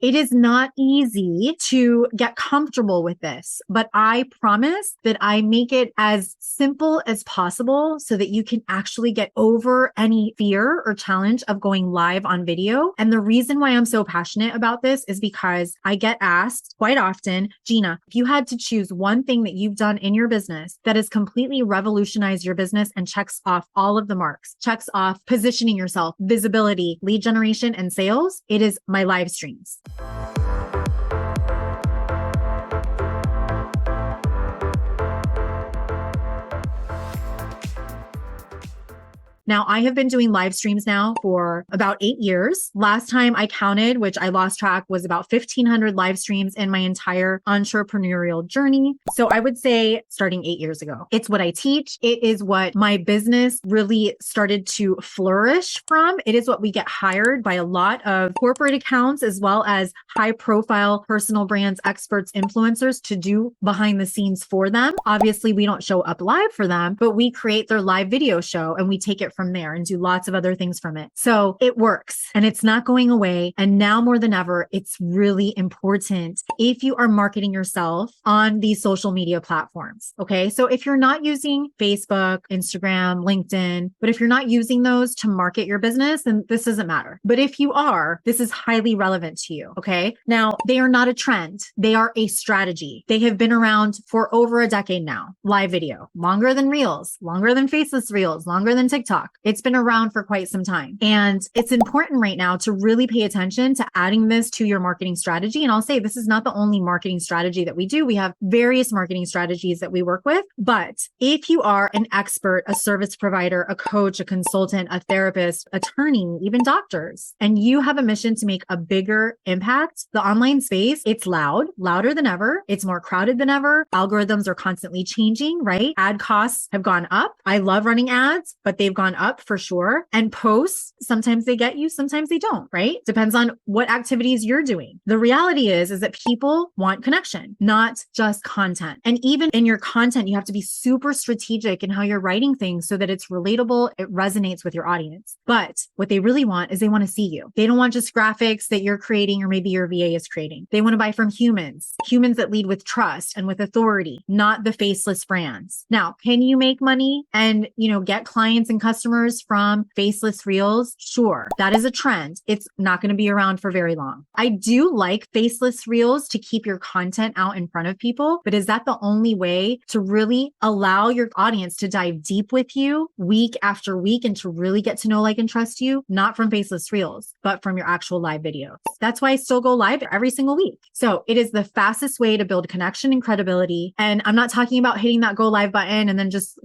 It is not easy to get comfortable with this, but I promise that I make it as simple as possible so that you can actually get over any fear or challenge of going live on video. And the reason why I'm so passionate about this is because I get asked quite often, Gina, if you had to choose one thing that you've done in your business that has completely revolutionized your business and checks off all of the marks, checks off positioning yourself, visibility, lead generation, and sales, it is my live streams. Now, I have been doing live streams now for about 8 years. Last time I counted, which I lost track, was about 1,500 live streams in my entire entrepreneurial journey. So I would say starting 8 years ago. It's what I teach. It is what my business really started to flourish from. It is what we get hired by a lot of corporate accounts as well as high profile personal brands, experts, influencers to do behind the scenes for them. Obviously, we don't show up live for them, but we create their live video show and we take it from there and do lots of other things from it. So it works and it's not going away. And now more than ever, it's really important if you are marketing yourself on these social media platforms. Okay. So if you're not using Facebook, Instagram, LinkedIn, but if you're not using those to market your business, then this doesn't matter. But if you are, this is highly relevant to you. Okay. Now they are not a trend. They are a strategy. They have been around for over a decade now. Live video, longer than Reels, longer than faceless Reels, longer than TikTok. It's been around for quite some time. And it's important right now to really pay attention to adding this to your marketing strategy. And I'll say this is not the only marketing strategy that we do. We have various marketing strategies that we work with. But if you are an expert, a service provider, a coach, a consultant, a therapist, attorney, even doctors, and you have a mission to make a bigger impact, the online space, it's loud, louder than ever. It's more crowded than ever. Algorithms are constantly changing, right? Ad costs have gone up. I love running ads, but they've gone up for sure. And posts, sometimes they get you, sometimes they don't, right? Depends on what activities you're doing. The reality is that people want connection, not just content. And even in your content, you have to be super strategic in how you're writing things so that it's relatable, it resonates with your audience. But what they really want is they want to see you. They don't want just graphics that you're creating or maybe your VA is creating. They want to buy from humans that lead with trust and with authority, not the faceless brands. Now, can you make money and, get clients and customers from faceless reels? Sure. That is a trend. It's not going to be around for very long. I do like faceless reels to keep your content out in front of people, but is that the only way to really allow your audience to dive deep with you week after week and to really get to know, like, and trust you? Not from faceless reels, but from your actual live videos. That's why I still go live every single week. So it is the fastest way to build connection and credibility. And I'm not talking about hitting that go live button and then just,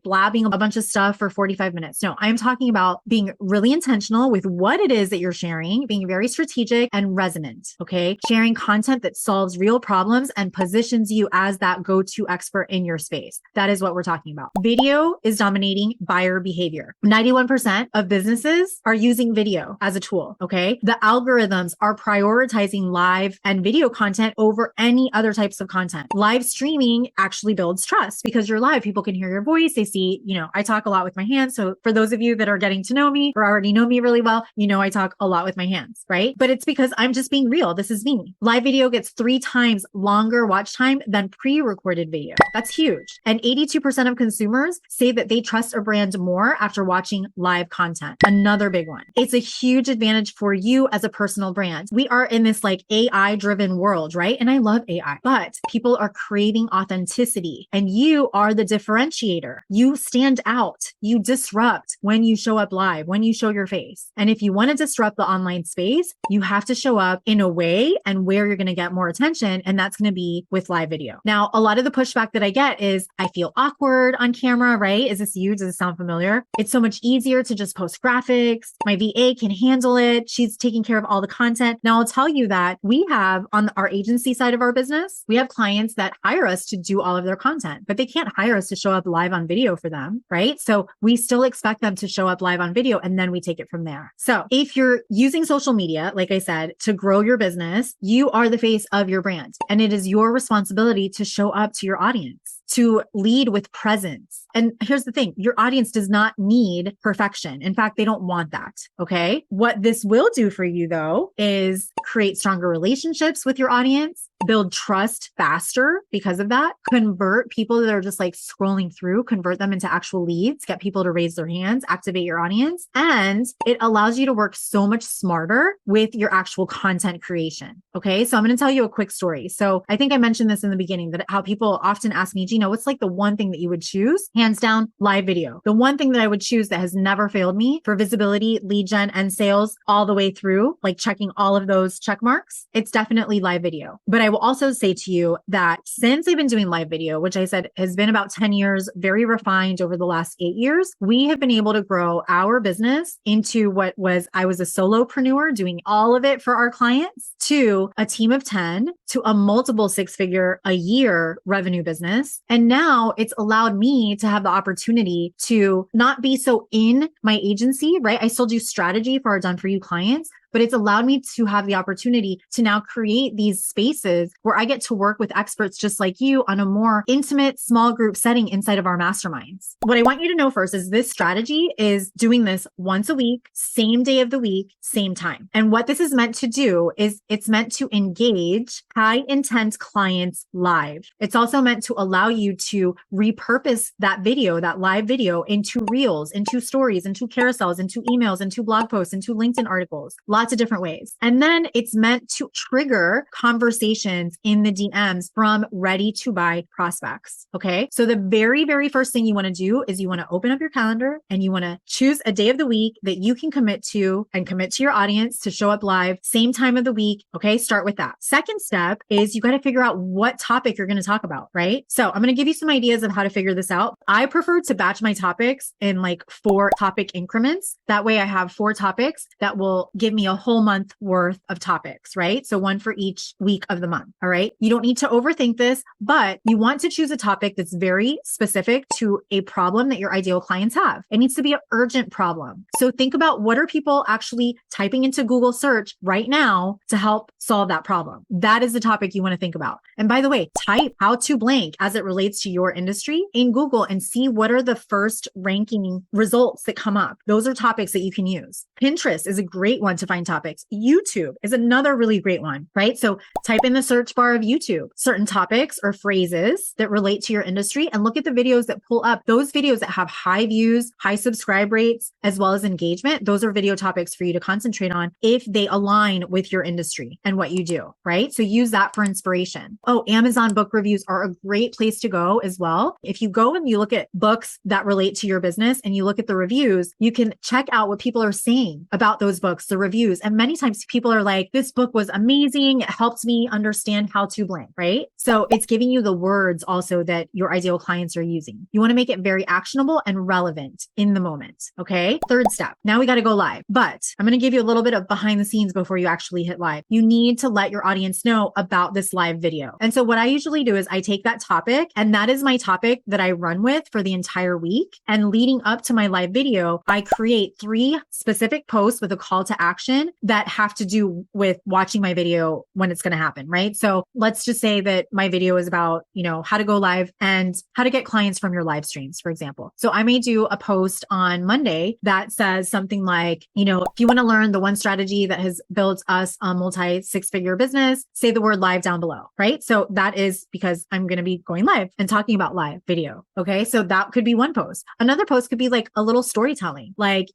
blabbing a bunch of stuff for 45 minutes. No, I'm talking about being really intentional with what it is that you're sharing, being very strategic and resonant. Okay. Sharing content that solves real problems and positions you as that go-to expert in your space. That is what we're talking about. Video is dominating buyer behavior. 91% of businesses are using video as a tool. Okay. The algorithms are prioritizing live and video content over any other types of content. Live streaming actually builds trust because you're live. People can hear your voice. They see, I talk a lot with my hands. So for those of you that are getting to know me or already know me really well, I talk a lot with my hands, right? But it's because I'm just being real. This is me. Live video gets 3 times longer watch time than pre-recorded video. That's huge. And 82% of consumers say that they trust a brand more after watching live content. Another big one. It's a huge advantage for you as a personal brand. We are in this AI driven world, right? And I love AI, but people are craving authenticity and you are the differentiator. You stand out. You disrupt when you show up live, when you show your face. And if you want to disrupt the online space, you have to show up in a way and where you're going to get more attention. And that's going to be with live video. Now, a lot of the pushback that I get is I feel awkward on camera, right? Is this you? Does it sound familiar? It's so much easier to just post graphics. My VA can handle it. She's taking care of all the content. Now I'll tell you that we have on our agency side of our business, we have clients that hire us to do all of their content, but they can't hire us to show up live on video for them, right? So we still expect them to show up live on video and then we take it from there. So if you're using social media, like I said, to grow your business, you are the face of your brand and it is your responsibility to show up to your audience. to lead with presence. And here's the thing, your audience does not need perfection. In fact, they don't want that. Okay. What this will do for you though, is create stronger relationships with your audience, build trust faster because of that, convert people that are just like scrolling through, convert them into actual leads, get people to raise their hands, activate your audience. And it allows you to work so much smarter with your actual content creation. Okay. So I'm going to tell you a quick story. So I think I mentioned this in the beginning, that how people often ask me, Gina, what's like the one thing that you would choose? Hands down, live video. The one thing that I would choose that has never failed me for visibility, lead gen, and sales all the way through, like checking all of those check marks, it's definitely live video. But I will also say to you that since I've been doing live video, which I said has been about 10 years, very refined over the last 8 years, we have been able to grow our business into I was a solopreneur doing all of it for our clients, to a team of 10, to a multiple 6-figure a year revenue business. And now it's allowed me to have the opportunity to not be so in my agency, right? I still do strategy for our done for you clients, but it's allowed me to have the opportunity to now create these spaces where I get to work with experts just like you on a more intimate small group setting inside of our masterminds. What I want you to know first is this strategy is doing this once a week, same day of the week, same time. And what this is meant to do is it's meant to engage high intent clients live. It's also meant to allow you to repurpose that video, that live video, into reels, into stories, into carousels, into emails, into blog posts, into LinkedIn articles. Lots of different ways. And then it's meant to trigger conversations in the DMs from ready to buy prospects. Okay. So the very, very first thing you want to do is you want to open up your calendar and you want to choose a day of the week that you can commit to and commit to your audience to show up live, same time of the week. Okay. Start with that. Second step is you got to figure out what topic you're going to talk about, right? So I'm going to give you some ideas of how to figure this out. I prefer to batch my topics in like 4 topic increments. That way I have 4 topics that will give me a whole month worth of topics, right? So one for each week of the month. All right. You don't need to overthink this, but you want to choose a topic that's very specific to a problem that your ideal clients have. It needs to be an urgent problem. So think about what are people actually typing into Google search right now to help solve that problem. That is the topic you want to think about. And by the way, type how to blank as it relates to your industry in Google and see what are the first ranking results that come up. Those are topics that you can use. Pinterest is a great one to find topics. YouTube is another really great one, right? So type in the search bar of YouTube, certain topics or phrases that relate to your industry and look at the videos that pull up. Those videos that have high views, high subscribe rates, as well as engagement. Those are video topics for you to concentrate on if they align with your industry and what you do, right? So use that for inspiration. Oh, Amazon book reviews are a great place to go as well. If you go and you look at books that relate to your business and you look at the reviews, you can check out what people are saying about those books, the reviews. And many times people are like, this book was amazing. It helped me understand how to blank, right? So it's giving you the words also that your ideal clients are using. You want to make it very actionable and relevant in the moment. Okay. Third step. Now we got to go live, but I'm going to give you a little bit of behind the scenes before you actually hit live. You need to let your audience know about this live video. And so what I usually do is I take that topic and that is my topic that I run with for the entire week. And leading up to my live video, I create 3 specific posts with a call to action that have to do with watching my video when it's going to happen, right? So let's just say that my video is about, how to go live and how to get clients from your live streams, for example. So I may do a post on Monday that says something like, if you want to learn the one strategy that has built us a multi 6-figure business, say the word live down below, right? So that is because I'm going to be going live and talking about live video. Okay. So that could be one post. Another post could be like a little storytelling, like,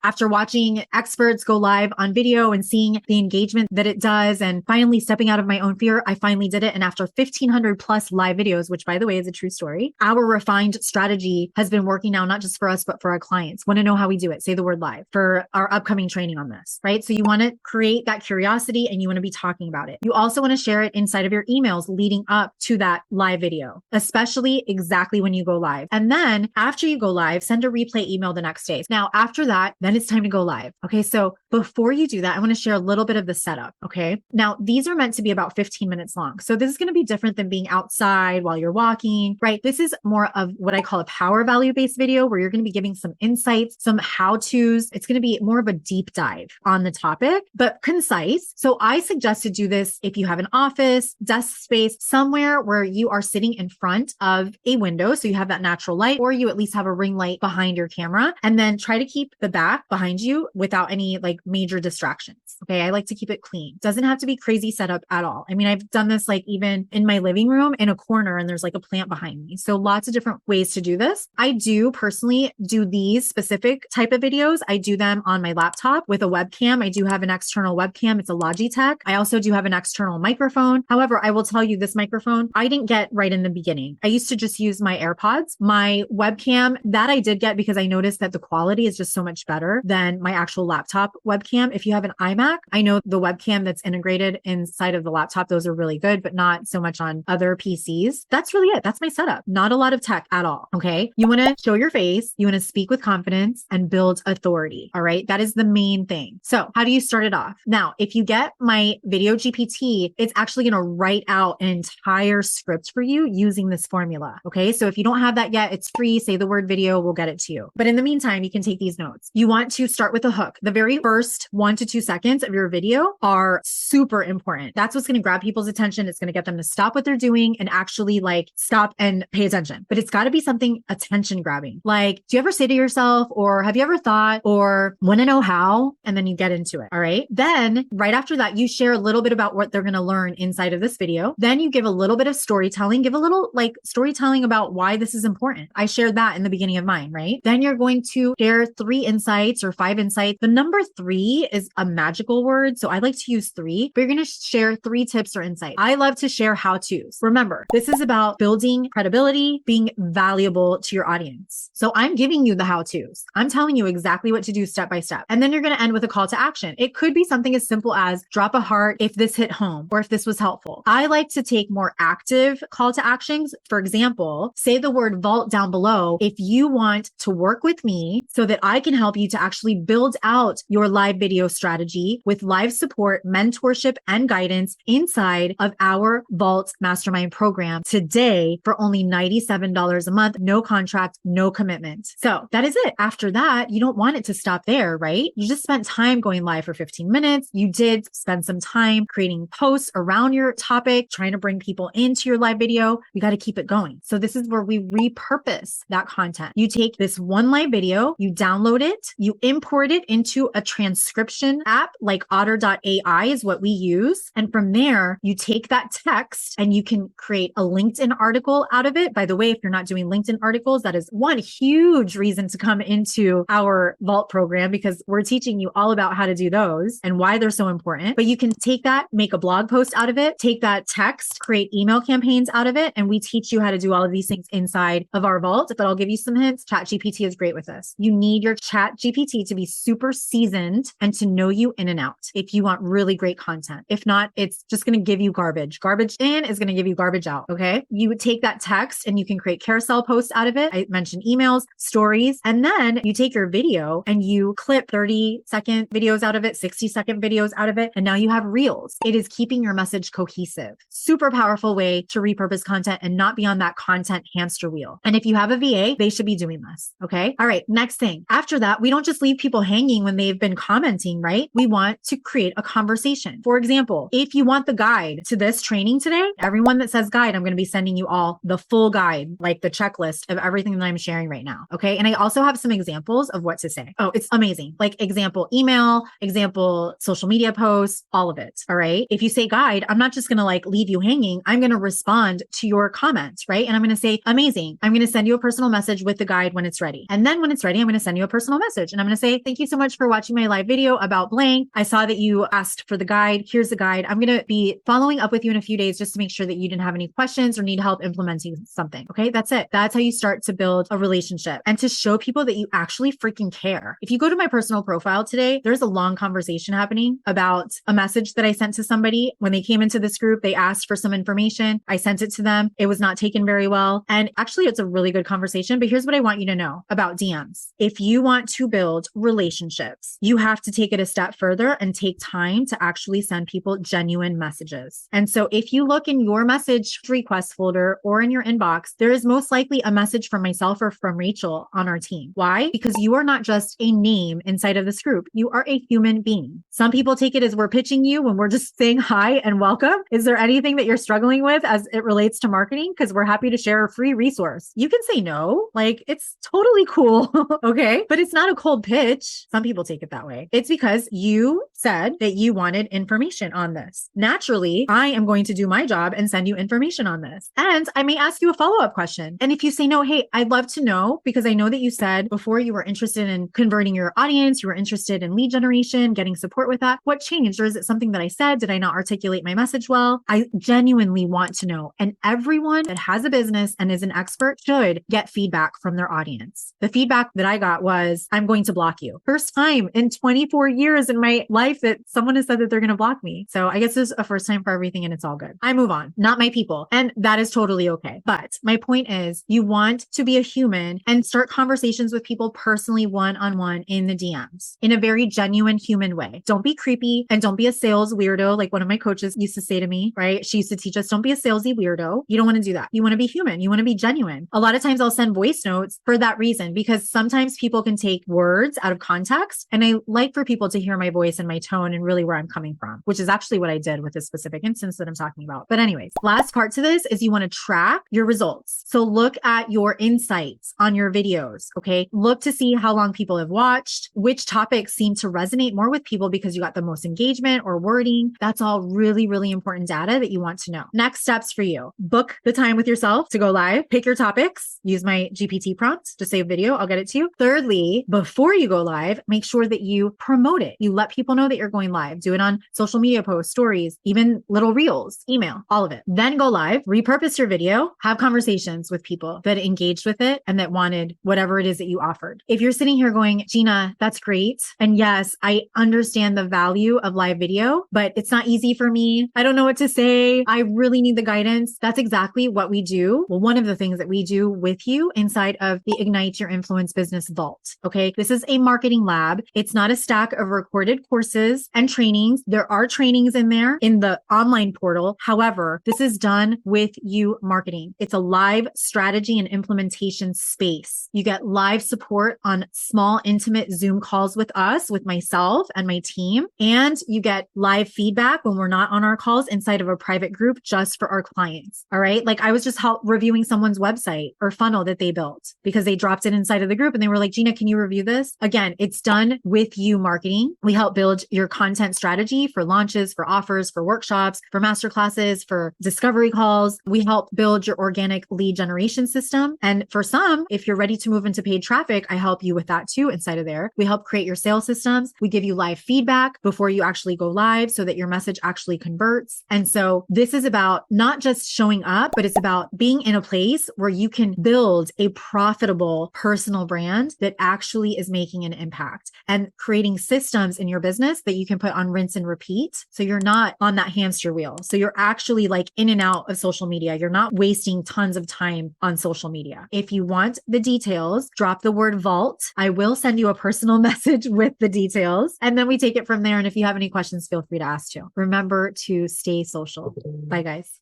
after watching experts go live on video and seeing the engagement that it does and finally stepping out of my own fear, I finally did it. And after 1,500 plus live videos, which by the way is a true story, our refined strategy has been working now, not just for us, but for our clients. Want to know how we do it? Say the word live for our upcoming training on this, right? So you want to create that curiosity and you want to be talking about it. You also want to share it inside of your emails leading up to that live video, especially exactly when you go live. And then after you go live, send a replay email the next day. Now, after that, then it's time to go live. Okay. So before you do that, I want to share a little bit of the setup. Okay. Now, these are meant to be about 15 minutes long. So this is going to be different than being outside while you're walking, right? This is more of what I call a power value based video where you're going to be giving some insights, some how to's. It's going to be more of a deep dive on the topic, but concise. So I suggest to do this if you have an office, desk space, somewhere where you are sitting in front of a window. So you have that natural light, or you at least have a ring light behind your camera, and then try to keep the back behind you without any like major distractions. Okay. I like to keep it clean. Doesn't have to be crazy setup at all. I mean, I've done this like even in my living room in a corner and there's like a plant behind me. So lots of different ways to do this. I do personally do these specific type of videos. I do them on my laptop with a webcam. I do have an external webcam. It's a Logitech. I also do have an external microphone. However, I will tell you this microphone, I didn't get right in the beginning. I used to just use my AirPods. My webcam that I did get because I noticed that the quality is just so much better than my actual laptop webcam. If you have an iMac, I know the webcam that's integrated inside of the laptop, those are really good, but not so much on other PCs. That's really it. That's my setup. Not a lot of tech at all. Okay. You want to show your face. You want to speak with confidence and build authority. All right. That is the main thing. So how do you start it off? Now, if you get my video GPT, it's actually going to write out an entire script for you using this formula. Okay. So if you don't have that yet, it's free. Say the word video, we'll get it to you. But in the meantime, you can take these notes. You want to start with a hook. The very first 1 to 2 seconds of your video are super important. That's what's going to grab people's attention. It's going to get them to stop what they're doing and actually like stop and pay attention. But it's got to be something attention grabbing. Like, do you ever say to yourself, or have you ever thought, or want to know how? And then you get into it. All right. Then right after that, you share a little bit about what they're going to learn inside of this video. Then you give a little bit of storytelling, give a little like storytelling about why this is important. I shared that in the beginning of mine, right? Then you're going to share 3 insights or 5 insights. The number 3 is a magical word. So I like to use 3, but you're going to share 3 tips or insights. I love to share how-tos. Remember, this is about building credibility, being valuable to your audience. So I'm giving you the how-tos. I'm telling you exactly what to do step by step. And then you're going to end with a call to action. It could be something as simple as drop a heart if this hit home or if this was helpful. I like to take more active call to actions. For example, say the word vault down below if you want to work with me so that I can help you to actually build out your live video strategy with live support, mentorship, and guidance inside of our Vault Mastermind program today for only $97 a month, no contract, no commitment. So that is it. After that, you don't want it to stop there, right? You just spent time going live for 15 minutes. You did spend some time creating posts around your topic, trying to bring people into your live video. You got to keep it going. So this is where we repurpose that content. You take this one live video, you download it, you import it into a transcription app like otter.ai is what we use. And from there, you take that text and you can create a LinkedIn article out of it. By the way, if you're not doing LinkedIn articles, that is one huge reason to come into our Vault program because we're teaching you all about how to do those and why they're so important. But you can take that, make a blog post out of it, take that text, create email campaigns out of it. And we teach you how to do all of these things inside of our Vault. But I'll give you some hints. ChatGPT is great with this. You need your ChatGPT to be super seasoned and to know you in and out if you want really great content. If not, it's just going to give you garbage. Garbage in is going to give you garbage out. Okay. You would take that text and you can create carousel posts out of it. I mentioned emails, stories, and then you take your video and you clip 30-second videos out of it, 60-second videos out of it. And now you have reels. It is keeping your message cohesive. Super powerful way to repurpose content and not be on that content hamster wheel. And if you have a VA, they should be doing this. Okay. All right. Next thing. After that, we don't just leave people hanging when they've been commenting, right? We want to create a conversation. For example, if you want the guide to this training today, everyone that says guide, I'm going to be sending you all the full guide, like the checklist of everything that I'm sharing right now. Okay. And I also have some examples of what to say. Oh, it's amazing. Like example email, example social media posts, all of it. All right. If you say guide, I'm not just going to like leave you hanging. I'm going to respond to your comments, right? And I'm going to say, amazing. I'm going to send you a personal message with the guide when it's ready. And then when it's ready, I'm going to send you a personal message. And I'm going to say, thank you so much for watching my live video about blank. I saw that you asked for the guide. Here's the guide. I'm going to be following up with you in a few days just to make sure that you didn't have any questions or need help implementing something. Okay. That's it. That's how you start to build a relationship and to show people that you actually freaking care. If you go to my personal profile today, there's a long conversation happening about a message that I sent to somebody when they came into this group. They asked for some information. I sent it to them. It was not taken very well. And actually, it's a really good conversation. But here's what I want you to know about DMs. If you want to build relationships, you have to take it a step further and take time to actually send people genuine messages. And so if you look in your message request folder or in your inbox, there is most likely a message from myself or from Rachel on our team. Why? Because you are not just a name inside of this group. You are a human being. Some people take it as we're pitching you when we're just saying hi and welcome. Is there anything that you're struggling with as it relates to marketing? Because we're happy to share a free resource. You can say no. Like, it's totally cool. Okay. But it's not a cold pitch. Some people take it that way. It's because you said that you wanted information on this. Naturally, I am going to do my job and send you information on this. And I may ask you a follow-up question. And if you say no, hey, I'd love to know, because I know that you said before you were interested in converting your audience, you were interested in lead generation, getting support with that. What changed? Or is it something that I said? Did I not articulate my message well? I genuinely want to know. And everyone that has a business and is an expert should get feedback from their audience. The feedback that I got was, I'm going to block you. First time in 24 years in my life that someone has said that they're going to block me. So I guess this is a first time for everything and it's all good. I move on, not my people. And that is totally okay. But my point is, you want to be a human and start conversations with people personally, one-on-one in the DMs in a very genuine human way. Don't be creepy and don't be a sales weirdo. Like one of my coaches used to say to me, right? She used to teach us, don't be a salesy weirdo. You don't want to do that. You want to be human. You want to be genuine. A lot of times I'll send voice notes for that reason, because sometimes people can take words out of context. And I like for people to hear my voice and my tone and really where I'm coming from, which is actually what I did with this specific instance that I'm talking about. But anyways, last part to this is you want to track your results. So look at your insights on your videos. Okay. Look to see how long people have watched, which topics seem to resonate more with people because you got the most engagement or wording. That's all really, really important data that you want to know. Next steps for you: book the time with yourself to go live, pick your topics, use my GPT prompt to save video. I'll get it to you. Thirdly, before you go live, make sure that you promote it. You let people know that you're going live. Do it on social media posts, stories, even little reels, email, all of it. Then go live, repurpose your video, have conversations with people that engaged with it and that wanted whatever it is that you offered. If you're sitting here going, Gina, that's great. And yes, I understand the value of live video, but it's not easy for me. I don't know what to say. I really need the guidance. That's exactly what we do. Well, one of the things that we do with you inside of the Ignite Your Influence Business Vault. Okay. This is a marketing lab. It's not a stack of recorded courses and trainings. There are trainings in there in the online portal. However, this is done with you marketing. It's a live strategy and implementation space. You get live support on small, intimate Zoom calls with us, with myself and my team. And you get live feedback when we're not on our calls inside of a private group just for our clients. All right. Like I was just reviewing someone's website or funnel that they built because they dropped it inside of the group and they were like, Gina, can you review this? Again, it's done with you marketing. We help build your content strategy for launches, for offers, for workshops, for masterclasses, for discovery calls. We help build your organic lead generation system. And for some, if you're ready to move into paid traffic, I help you with that too inside of there. We help create your sales systems. We give you live feedback before you actually go live so that your message actually converts. And so this is about not just showing up, but it's about being in a place where you can build a profitable personal brand that actually is making an impact and creating systems in your business that you can put on rinse and repeat. So you're not on that hamster wheel. So you're actually like in and out of social media. You're not wasting tons of time on social media. If you want the details, drop the word vault. I will send you a personal message with the details and then we take it from there. And if you have any questions, feel free to ask too. Remember to stay social. Bye guys.